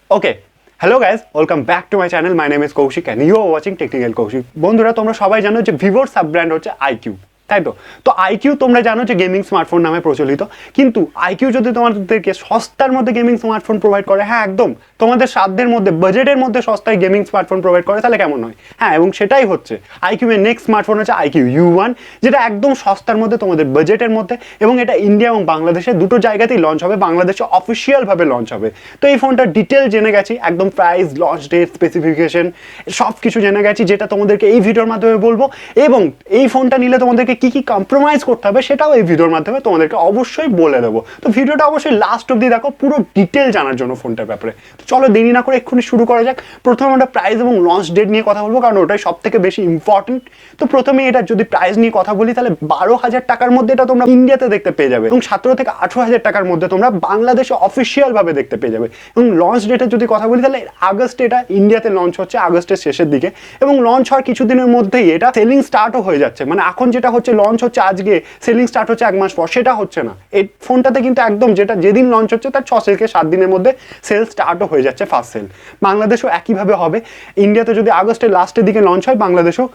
Okay, hello guys, welcome back to my channel. My name is Kaushik and you are watching technical Kaushik. বন্ধুরা, তোমরা সবাই জানো যে ভিভোর সাব ব্র্যান্ড হচ্ছে আইকিউ, তাই তো? তো আইকিউ তোমরা জানো যে গেমিং স্মার্টফোন নামে প্রচলিত, কিন্তু আইকিউ যদি তোমাদেরকে সস্তার মধ্যে গেমিং স্মার্টফোন প্রোভাইড করে, হ্যাঁ একদম তোমাদের সাধ্যের মধ্যে, বাজেটের মধ্যে সস্তায় গেমিং স্মার্টফোন প্রোভাইড করে, তাহলে কেমন হয়? হ্যাঁ, এবং সেটাই হচ্ছে আইকিউ এর নেক্সট স্মার্টফোন হচ্ছে আইকিউ U1, যেটা একদম সস্তার মধ্যে তোমাদের বাজেটের মধ্যে, এবং এটা ইন্ডিয়া এবং বাংলাদেশে দুটো জায়গাতেই লঞ্চ হবে। বাংলাদেশে অফিসিয়ালভাবে লঞ্চ হবে। তো এই ফোনটার ডিটেল জেনে গেছি, একদম প্রাইস, লঞ্চ ডেট, স্পেসিফিকেশন সব কিছু জেনে গেছি, যেটা তোমাদেরকে এই ভিডিওর মাধ্যমে বলবো। এবং এই ফোনটা নিলে তোমাদেরকে কি কি কম্প্রোমাইজ করতে হবে সেটাও এই ভিডিওর মাধ্যমে তোমাদেরকে অবশ্যই বলে দেবো। তো ভিডিওটা অবশ্যই লাস্ট অব্দি দেখো, পুরো ডিটেল জানার জন্য ফোনটার ব্যাপারে। তো চলো দেরি না করে এক্ষুনি শুরু করা যাক। প্রথমে আমরা প্রাইস এবং লঞ্চ ডেট নিয়ে কথা বলবো, কারণ ওটাই সব থেকে বেশি ইম্পর্টেন্ট। তো প্রথমে এটা যদি প্রাইস নিয়ে কথা বলি, তাহলে 12,000 টাকার মধ্যে এটা তোমরা ইন্ডিয়াতে দেখতে পেয়ে যাবে, এবং 17 থেকে 18,000 টাকার মধ্যে তোমরা বাংলাদেশে অফিসিয়াল ভাবে দেখতে পেয়ে যাবে। এবং লঞ্চ ডেটের যদি কথা বলি, তাহলে আগস্টে এটা ইন্ডিয়াতে লঞ্চ হচ্ছে, আগস্টের শেষের দিকে। এবং লঞ্চ হওয়ার কিছুদিনের মধ্যেই এটা সেলিং স্টার্টও হয়ে যাচ্ছে। মানে এখন যেটা হচ্ছে, লঞ্চ হচ্ছে আজকে, সেলিং স্টার্ট হচ্ছে 1 মাস পর, সেটা হচ্ছে না। এই ফোনটাতে কিন্তু একদম যেটা যেদিন লঞ্চ হচ্ছে তার 6 থেকে 7 দিনের মধ্যে সেল স্টার্টও হয়ে যাচ্ছে, ফার্স্ট সেল। বাংলাদেশও একইভাবে হবে। ইন্ডিয়াতে যদি আগস্টের লাস্টের দিকে লঞ্চ হয়, বাংলাদেশও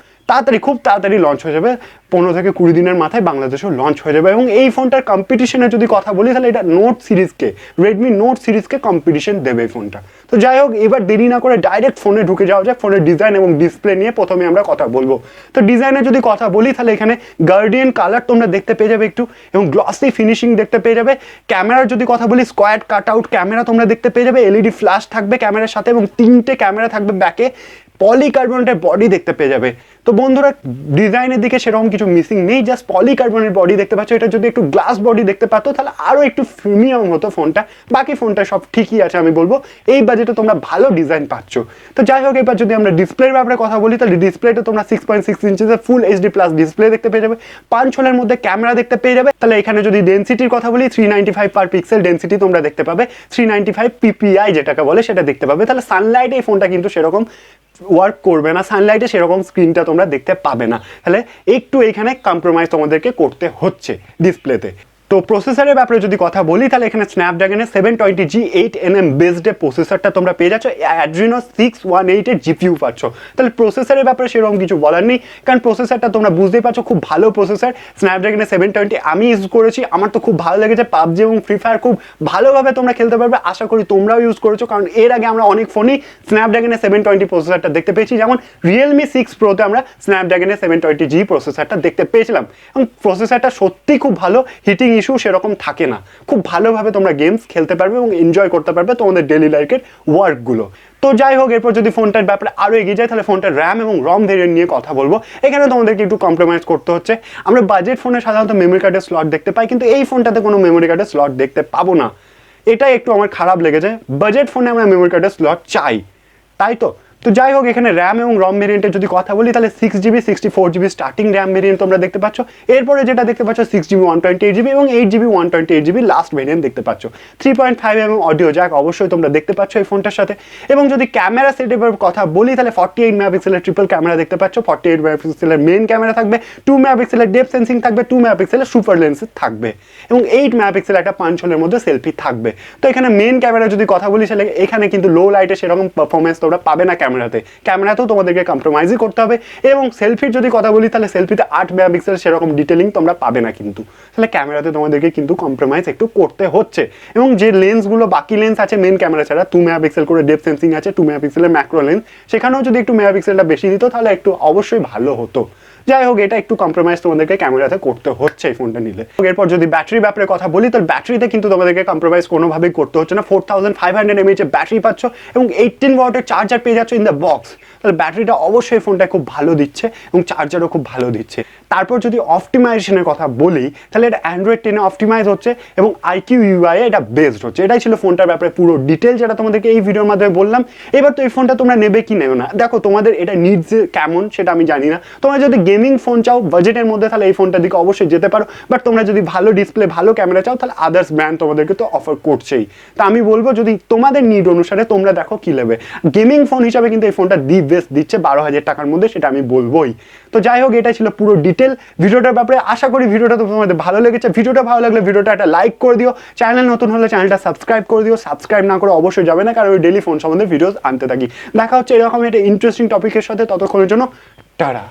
খুব তাড়াতাড়ি লঞ্চ হয়ে যাবে। 15 থেকে 20 দিনের মাথায় বাংলাদেশেও লঞ্চ হয়ে যাবে। এবং এই ফোনটার কম্পিটিশনের যদি কথা বলি, তাহলে এটা নোট সিরিজকে, রেডমি নোট সিরিজকে কম্পিটিশন দেবে এই ফোনটা। তো যাই হোক, এবার দেরি না করে ডাইরেক্ট ফোনে ঢুকে যাওয়া যাক। ফোনের ডিজাইন এবং ডিসপ্লে নিয়ে প্রথমে আমরা কথা বলবো। তো ডিজাইনে যদি কথা বলি, তাহলে এখানে গার্ডিয়ান কালার তোমরা দেখতে পেয়ে যাবে একটু, এবং গ্লসি ফিনিশিং দেখতে পেয়ে যাবে। ক্যামেরার যদি কথা বলি, স্কোয়াড কাট আউট ক্যামেরা তোমরা দেখতে পেয়ে যাবে। এলইডি ফ্ল্যাশ থাকবে ক্যামেরার সাথে, এবং 3টে ক্যামেরা থাকবে ব্যাকে। পলিকার্বনেটের বডি দেখতে পেয়ে যাবে। তো বন্ধুরা, ডিজাইনের দিকে সেরকম কিছু মিসিং নেই, জাস্ট পলিকার্বনের বডি দেখতে পাচ্ছ। এটা যদি একটু গ্লাস বডি দেখতে পারতো, তাহলে আরও একটু প্রিমিয়াম হতো ফোনটা। বাকি ফোনটা সব ঠিকই আছে, আমি বলবো এই বাজেটে তোমরা ভালো ডিজাইন পাচ্ছ। তো যাই হোক, এবার যদি আমরা ডিসপ্লের ব্যাপারে কথা বলি, তাহলে ডিসপ্লেটা তোমরা 6.6 ইঞ্চিসের ফুল HD প্লাস ডিসপ্লে দেখতে পেয়ে যাবে। 5 হোলের মধ্যে ক্যামেরা দেখতে পেয়ে যাবে। তাহলে এখানে যদি ডেন্সিটির কথা বলি, 395 পার পিক্সেল ডেন্সিটি তোমরা দেখতে পাবে। 395 PPI যেটাকে বলে, সেটা দেখতে পাবে। তাহলে সানলাইটে এই ফোনটা কিন্তু সেরকম ওয়ার্ক করবে না, সানলাইটে সেরকম স্ক্রিনটা তোমরা দেখতে পাবে না। তাহলে একটু এইখানে কম্প্রোমাইজ তোমাদেরকে করতে হচ্ছে ডিসপ্লেতে। তো প্রসেসরের ব্যাপারে যদি কথা বলি, তাহলে এখানে স্ন্যাপড্রাগনের 720G 8nm বেসড প্রসেসরটা তোমরা পেয়ে যাচ্ছ। অ্যাড্রিনো 618 এর জিপিইউ পাচ্ছ। তাহলে প্রসেসরের ব্যাপারে সেরকম কিছু বলার নেই, কারণ প্রসেসরটা তোমরা বুঝতেই পারছো, খুব ভালো প্রসেসর। স্ন্যাপড্রাগনের 720 আমি ইউজ করেছি, আমার তো খুব ভালো লেগেছে। পাবজি এবং ফ্রি ফায়ার খুব ভালোভাবে তোমরা খেলতে পারবে, আশা করি তোমরাও ইউজ করেছো, কারণ এর আগে আমরা অনেক ফোনই স্ন্যাপড্রাগনের 720 প্রসেসরটা দেখতে পেয়েছি। যেমন রিয়েলমি 6 প্রোতে আমরা স্ন্যাপড্রাগনের 720G প্রসেসরটা দেখতে পেয়েছিলাম, এবং প্রসেসরটা সত্যি খুব ভালো, হিটিং ইস্যু সেরকম থাকে না। খুব ভালোভাবে তোমরা গেমস খেলতে পারবে এবং এনজয় করতে পারবে তোমাদের ডেলি লাইফের ওয়ার্কগুলো। তো যাই হোক, এরপর যদি ফোনটার ব্যাপারে আরও এগিয়ে যায়, তাহলে ফোনটার র্যাম এবং রম ভেরিয়েন্ট নিয়ে কথা বলবো। এখানে তোমাদেরকে একটু কম্প্রোমাইজ করতে হচ্ছে। আমরা বাজেট ফোনে সাধারণত মেমোরি কার্ডের স্লট দেখতে পাই, কিন্তু এই ফোনটাতে কোনো মেমোরি কার্ডের স্লট দেখতে পাবো না। এটাই একটু আমার খারাপ লেগেছে। বাজেট ফোনে আমরা মেমোরি কার্ডের স্লট চাই, তাই তো? তো যাই হোক, এখানে র্যাম এবং রম ভেরিয়েন্টের যদি কথা বলি, তাহলে 6GB 64GB starting RAM variant তোমরা দেখতে পাচ্ছ। এরপরে যেটা দেখতে পাচ্ছ 6GB 128GB এবং 8GB 128GB লাস্ট ভেরিয়েন্ট দেখতে পাচ্ছ। 3.5mm অডিও জ্যাক অবশ্যই তোমরা দেখতে পাচ্ছ এই ফোনটার সাথে। এবং যদি ক্যামেরা সেটআপের কথা বলি, তাহলে 48 মেগাপিক্সেলের ট্রিপল ক্যামেরা দেখতে পাচ্ছ। 48 মেগাপিক্সেলের মেইন ক্যামেরা থাকবে, 2 মেগাপিক্সেলের ডেপথ সেন্সিং থাকবে, 2 মেগাপিক্সেলের সুপার লেন্স থাকবে, এবং 8 মেগাপিক্সেলের একটা 5 হোলের মধ্যে সেলফি থাকবে। তো এখানে মেইন ক্যামেরা যদি কথা বলি, তাহলে এখানে কিন্তু লো লাইটে সেরকম পারফরমেন্স তোমরা পাবে না ক্যামেরাতেও তোমাদেরকে কম্প্রোমাইজই করতে হবে। এবং সেলফির যদি কথা বলি, তাহলে সেলফিতে 8 মেগাপিক্সেল সেরকম ডিটেলিং তোমরা পাবে না, কিন্তু তাহলে ক্যামেরাতে তোমাদেরকে কিন্তু কম্প্রোমাইজ একটু করতে হচ্ছে। এবং যে লেন্সগুলো বাকি লেন্স আছে মেইন ক্যামেরা ছাড়া, 2 মেগাপিক্সেল করে ডেপথ সেন্সিং আছে, 2 মেগাপিক্সেলের ম্যাক্রো লেন্স, সেখানেও যদি একটু মেগাপিক্সেলটা বেশি দিত, তাহলে একটু অবশ্যই ভালো হতো। যাই হোক, এটা একটু কম্প্রোমাইজ তোমাদেরকে ক্যামেরাতে করতে হচ্ছে এই ফোনটা নিলে। এরপর যদি ব্যাটারির ব্যাপারে কথা বলি, তো ব্যাটারিতে কিন্তু তোমাদেরকে কম্প্রোমাইজ কোনোভাবেই করতে হচ্ছে না। 4500 mAh ব্যাটারি পাচ্ছ, এবং 18 ওয়াটের চার্জার পেয়ে যাচ্ছ ইন দ্য বক্স। তাহলে ব্যাটারিটা অবশ্যই ফোনটা খুব ভালো দিচ্ছে, এবং চার্জারও খুব ভালো দিচ্ছে। তারপর যদি অপটিমাইজেশনের কথা বলি, তাহলে এটা অ্যান্ড্রয়েড 10 অপটিমাইজ হচ্ছে, এবং আইকিউ UI এটা বেসড হচ্ছে। এটাই ছিল ফোনটার ব্যাপারে পুরো ডিটেল, যেটা তোমাদেরকে এই ভিডিওর মাধ্যমে বললাম। এবার তো এই ফোনটা তোমরা নেবে কি নেবে না, দেখো তোমাদের এটা নিডস কেমন সেটা আমি জানি না। তোমরা যদি গেমিং ফোন চাও বাজেটের মধ্যে তাহলে এই ফোনটার দিকে অবশ্যই যেতে পারো, বাট তোমরা যদি ভালো ডিসপ্লে ভালো ক্যামেরা চাও তাহলে আদার্স ব্র্যান্ড তোমাদেরকে তো অফার করছেই। তা আমি বলবো যদি তোমাদের নিড অনুসারে তোমরা দেখো কি নেবে। গেমিং ফোন হিসাবে কিন্তু এই ফোনটা দি বেস্ট দিচ্ছে 12,000 টাকার মধ্যে, সেটা আমি বলবোই। তো যাই হোক, এটা ছিল পুরো ডিটেল ভিডিওটার ব্যাপারে। আশা করি ভিডিওটা তোমাদের ভালো লেগেছে। ভিডিওটা ভালো লাগলে ভিডিওটা একটা লাইক করে দিও, চ্যানেল নতুন হলে চ্যানেলটা সাবস্ক্রাইব করে দিও। সাবস্ক্রাইব না করে অবশ্যই যাবে না, কারণ ওই ডেলি ফোন সম্বন্ধে ভিডিওস আনতে থাকি। দেখা হচ্ছে এরকম একটা ইন্টারেস্টিং টপিকের সাথে, ততক্ষণের জন্য টাটা।